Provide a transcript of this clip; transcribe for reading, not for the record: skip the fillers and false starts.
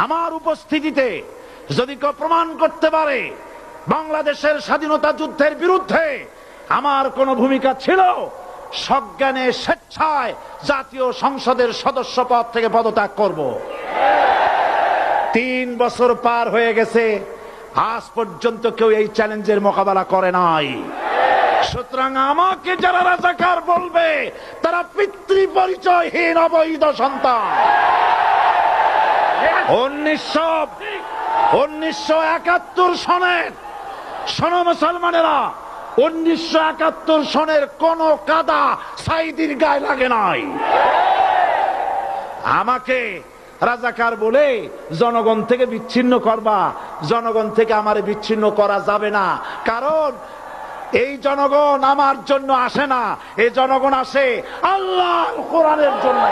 আমার উপস্থিতিতে যদি কেউ প্রমাণ করতে পারে বাংলাদেশের স্বাধীনতা যুদ্ধের বিরুদ্ধে আমার কোনো ভূমিকা ছিল, সজ্ঞানে স্বেচ্ছায় জাতীয় সংসদের সদস্য পদ থেকে পদত্যাগ করব। 3 বছর পার হয়ে গেছে, আজ পর্যন্ত কেউ এই চ্যালেঞ্জের মোকাবেলা করে নাই। সুতরাং আমাকে যারা রাজাকার বলবে তারা পিতৃ পরিচয়হীন অবৈধ সন্তান। 1971 সনের, শোনো মুসলমানেরা, 1971 সনের কোন কাদা সাইদির গায়ে লাগে নাই। আমাকে রাজাকার বলে জনগণ থেকে বিচ্ছিন্ন করবা, জনগণ থেকে আমারে বিচ্ছিন্ন করা যাবে না। কারণ এই জনগণ আমার জন্য আসে না, এই জনগণ আসে আল্লাহর কোরআনের জন্য।